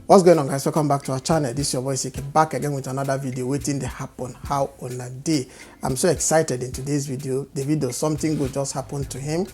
What's going on, guys? Welcome back to our channel. This is your boy Cike, back again with another video waiting to happen. How on a day. I'm so excited in today's video. Davido, something good just happened to him.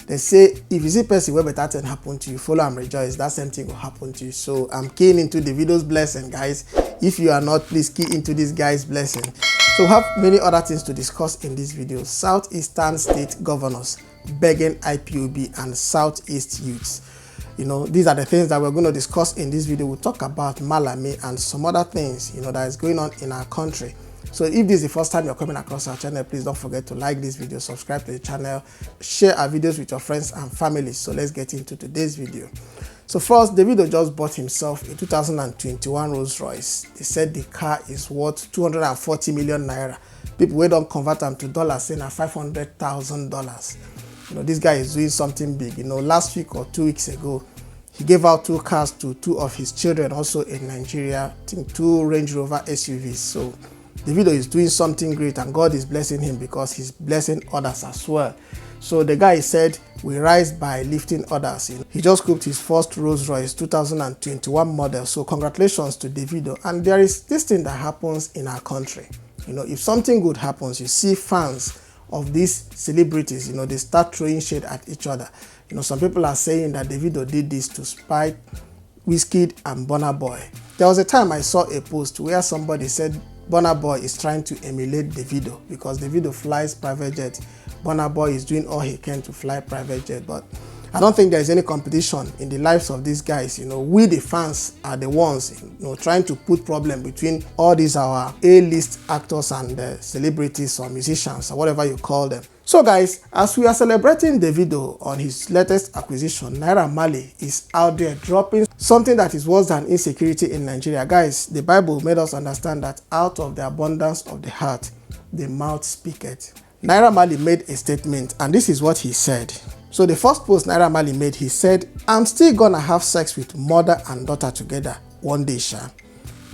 They say if you see person where better thing happen to you, follow and rejoice. That same thing will happen to you. So I'm keying into Davido's blessing, guys. If you are not, please key into this guy's blessing. So we have many other things to discuss in this video. Southeastern state governors begging IPOB and Southeast youths. You know, these are the things that we're going to discuss in this video. We'll talk about Malami and some other things, you know, that is going on in our country. So if this is the first time you're coming across our channel, please don't forget to like this video, subscribe to the channel, share our videos with your friends and family. So let's get into today's video. So first, Davido just bought himself a 2021 Rolls Royce. They said the car is worth 240 million naira. People who don't convert them to dollars saying $500,000. You know, this guy is doing something big. You know, last week or 2 weeks ago, he gave out 2 cars to 2 of his children also in Nigeria. I think 2 Range Rover SUVs. So Davido is doing something great and God is blessing him because he's blessing others as well. So the guy said, we rise by lifting others. You know, he just cooked his first Rolls Royce 2021 model. So congratulations to Davido. And there is this thing that happens in our country. You know, if something good happens, you see fans of these celebrities, you know, they start throwing shade at each other. You know, some people are saying that Davido did this to spite Wizkid and Burna Boy. There was a time I saw a post where somebody said Burna Boy is trying to emulate Davido because Davido flies private jet. Burna Boy is doing all he can to fly private jet, but I don't think there is any competition in the lives of these guys. You know, we the fans are the ones, you know, trying to put problem between all these our A-list actors and celebrities or musicians or whatever you call them. So guys, as we are celebrating Davido on his latest acquisition, Naira Marley is out there dropping something that is worse than insecurity in Nigeria. Guys, the Bible made us understand that out of the abundance of the heart, the mouth speaketh. Naira Marley made a statement and this is what he said. So the first post Naira Marley made, he said, I'm still gonna have sex with mother and daughter together one day, sha.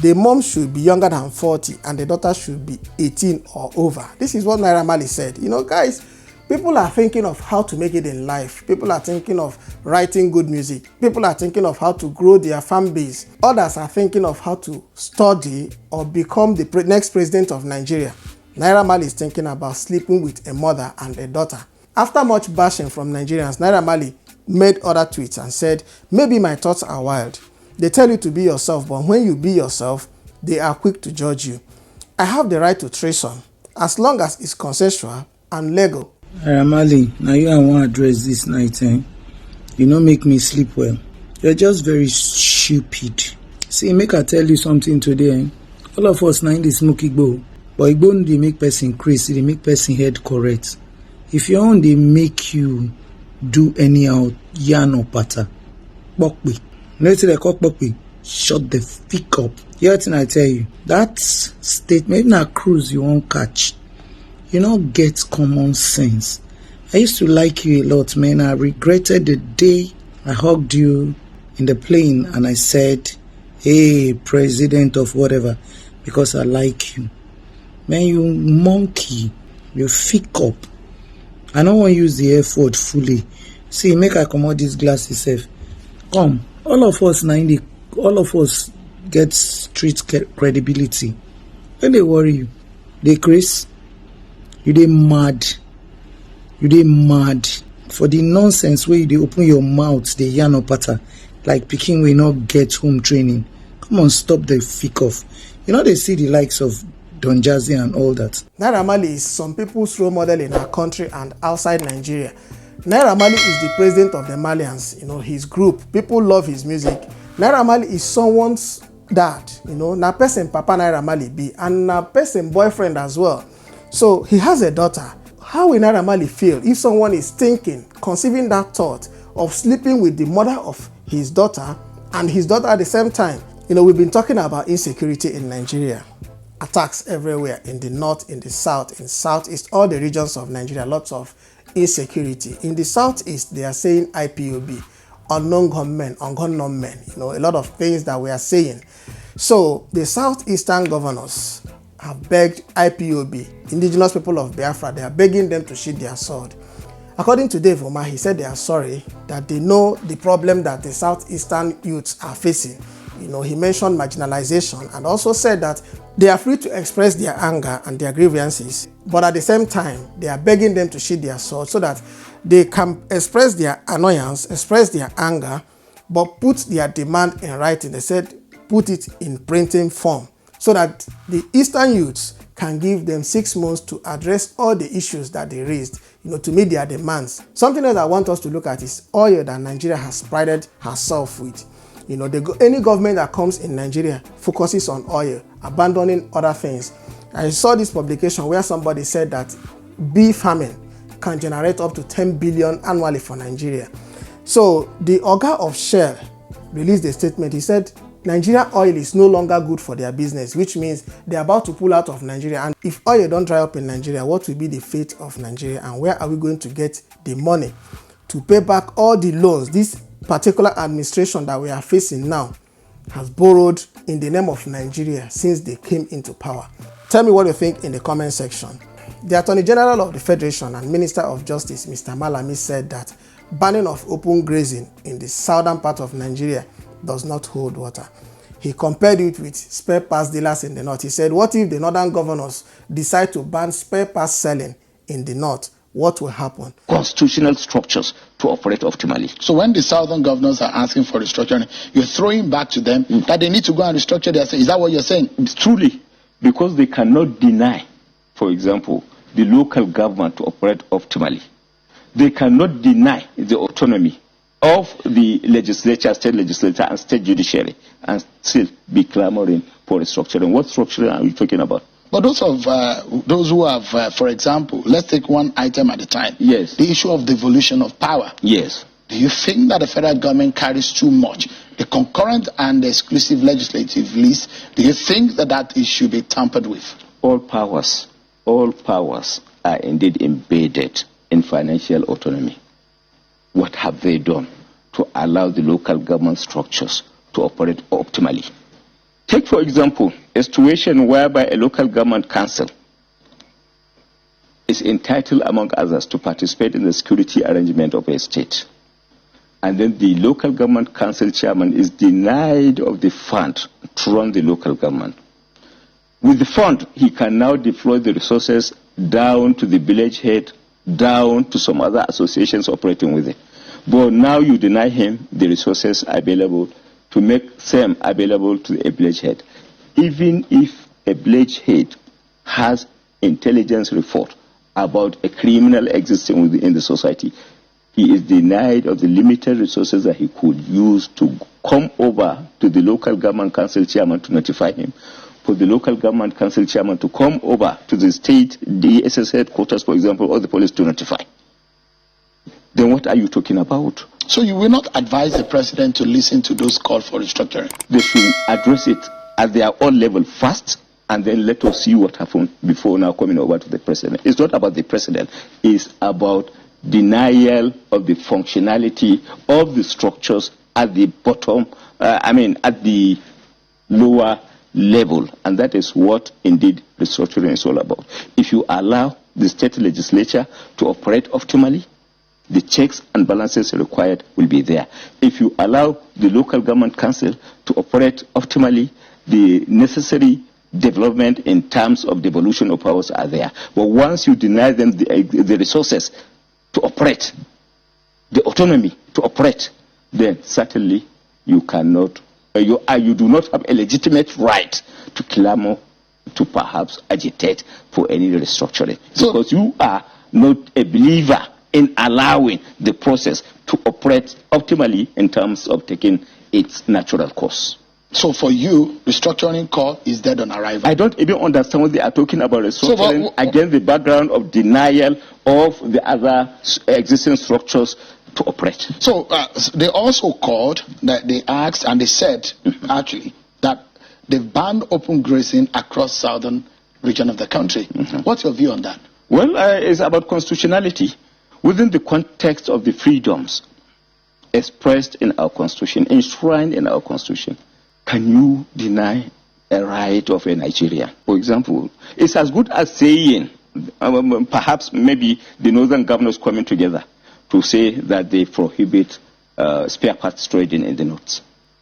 The mom should be younger than 40 and the daughter should be 18 or over. This is what Naira Marley said. You know, guys, people are thinking of how to make it in life. People are thinking of writing good music. People are thinking of how to grow their fan base. Others are thinking of how to study or become the next president of Nigeria. Naira Marley is thinking about sleeping with a mother and a daughter. After much bashing from Nigerians, Naira Marley made other tweets and said, maybe my thoughts are wild. They tell you to be yourself, but when you be yourself, they are quick to judge you. I have the right to threesome, as long as it's consensual and legal. Naira Marley, now you I want to address this night, eh? You don't make me sleep well. You're just very stupid. See, make I tell you something today, eh? All of us now in the smoky bowl, but it won't make person crazy, they make person head correct. If your own they make you do anyhow, yarn or patter, bokwe. Let's say they call bokwe, shut the fick up. Hear thing I tell you, that statement na cruise you won't catch. You don't get common sense. I used to like you a lot, man. I regretted the day I hugged you in the plane and I said, hey, president of whatever, because I like you. Man, you monkey, you fick up. I don't want to use the F word fully. See, make I come out these glasses safe. Come, all of us all of us get street credibility. When they worry you, they crazy. You they mad. You they mad. For the nonsense where you they open your mouth, they yarn or patter, like picking will not get home training. Come on, stop the fick off. You know they see the likes of Don Jazzy and all that. Naira Marley is some people's role model in our country and outside Nigeria. Naira Marley is the president of the Malians, you know, his group. People love his music. Naira Marley is someone's dad, you know, na person Papa Naira Marley be, and na person boyfriend as well. So he has a daughter. How will Naira Marley feel if someone is conceiving that thought of sleeping with the mother of his daughter and his daughter at the same time? You know, we've been talking about insecurity in Nigeria. Attacks everywhere, in the north, in the south, in southeast, all the regions of Nigeria, lots of insecurity. In the southeast, they are saying IPOB, unknown gunmen, unknown men, you know, a lot of things that we are saying. So the southeastern governors have begged IPOB, indigenous people of Biafra, they are begging them to sheath their sword. According to Dave Omah, he said they are sorry, that they know the problem that the southeastern youths are facing. You know, he mentioned marginalization and also said that they are free to express their anger and their grievances, but at the same time, they are begging them to sheath their sword so that they can express their annoyance, express their anger, but put their demand in writing. They said, put it in printing form so that the Eastern youths can give them 6 months to address all the issues that they raised, you know, to meet their demands. Something else I want us to look at is oil that Nigeria has prided herself with. You know, any government that comes in Nigeria focuses on oil, abandoning other things. I saw this publication where somebody said that bee farming can generate up to 10 billion annually for Nigeria. So the Oga of Shell released a statement. He said Nigeria oil is no longer good for their business, which means they're about to pull out of Nigeria. And if oil don't dry up in Nigeria, what will be the fate of Nigeria, and where are we going to get the money to pay back all the loans this particular administration that we are facing now has borrowed in the name of Nigeria since they came into power? Tell me what you think in the comment section. The Attorney General of the Federation and Minister of Justice, Mr. Malami, said that banning of open grazing in the southern part of Nigeria does not hold water. He compared it with spare parts dealers in the north. He said, what if the northern governors decide to ban spare parts selling in the north? What will happen? Constitutional structures to operate optimally. So when the southern governors are asking for restructuring, you're throwing back to them that they need to go and restructure their state. Is that what you're saying? Truly, because they cannot deny, for example, the local government to operate optimally. They cannot deny the autonomy of the legislature, state legislature, and state judiciary, and still be clamoring for restructuring. What structuring are we talking about? But those who have, for example, let's take one item at a time. Yes. The issue of devolution of power. Yes. Do you think that the federal government carries too much? The concurrent and the exclusive legislative list, do you think that should be tampered with? All powers are indeed embedded in financial autonomy. What have they done to allow the local government structures to operate optimally? Take, for example, a situation whereby a local government council is entitled, among others, to participate in the security arrangement of a state. And then the local government council chairman is denied of the fund to run the local government. With the fund, he can now deploy the resources down to the village head, down to some other associations operating with it. But now you deny him the resources available to make them available to a village head. Even if a village head has intelligence report about a criminal existing within the society, he is denied of the limited resources that he could use to come over to the local government council chairman to notify him, for the local government council chairman to come over to the state DSS headquarters, for example, or the police to notify. Then what are you talking about? So you will not advise the president to listen to those calls for restructuring? They should address it at their own level first, and then let us see what happened before now coming over to the president. It's not about the president. It's about denial of the functionality of the structures at the bottom, at the lower level. And that is what indeed restructuring is all about. If you allow the state legislature to operate optimally, the checks and balances required will be there. If you allow the local government council to operate optimally, the necessary development in terms of devolution of powers are there. But once you deny them the resources to operate, the autonomy to operate, then certainly you cannot, you do not have a legitimate right to clamor, to perhaps agitate for any restructuring. So, because you are not a believer in allowing the process to operate optimally in terms of taking its natural course. So for you, restructuring call is dead on arrival? I don't even understand what they are talking about restructuring against the background of denial of the other existing structures to operate. So they also called, that they asked and they said, actually, that they've banned open grazing across southern region of the country. What's your view on that? Well, it's about constitutionality. Within the context of the freedoms expressed in our constitution, enshrined in our constitution, can you deny a right of a Nigerian? For example, it's as good as saying, perhaps maybe the northern governors coming together to say that they prohibit spare parts trading in the north.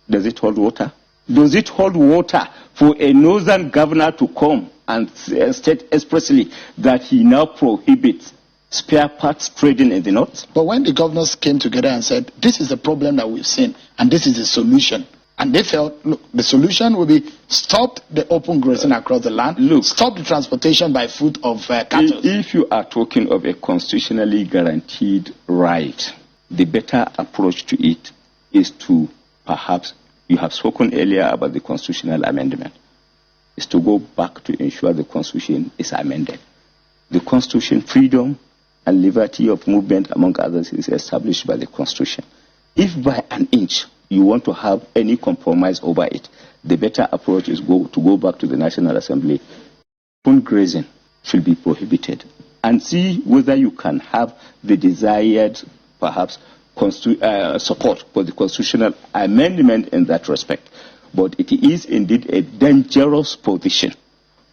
Does it hold water? Does it hold water for a northern governor to come and state expressly that he now prohibits spare parts trading in the north? But when the governors came together and said, this is the problem that we've seen, and this is the solution, and they felt, look, the solution will be stop the open grazing across the land, stop the transportation by foot of cattle. If you are talking of a constitutionally guaranteed right, the better approach to it is to perhaps, you have spoken earlier about the constitutional amendment, is to go back to ensure the constitution is amended. The constitution, freedom and liberty of movement, among others, is established by the constitution. If by an inch you want to have any compromise over it, the better approach is to go back to the National Assembly. Open grazing should be prohibited, and see whether you can have the desired, perhaps, support for the constitutional amendment in that respect. But it is indeed a dangerous position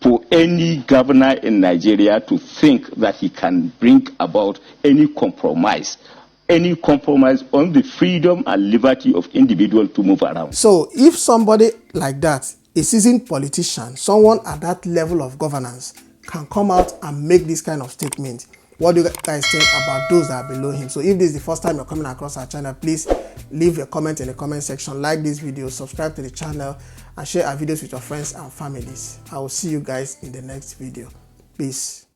for any governor in Nigeria to think that he can bring about any compromise on the freedom and liberty of individuals to move around. So if somebody like that, a seasoned politician, someone at that level of governance, can come out and make this kind of statement, what do you guys think about those that are below him? So if this is the first time you're coming across our channel, please leave a comment in the comment section, like this video, subscribe to the channel, and share our videos with your friends and families. I will see you guys in the next video. Peace.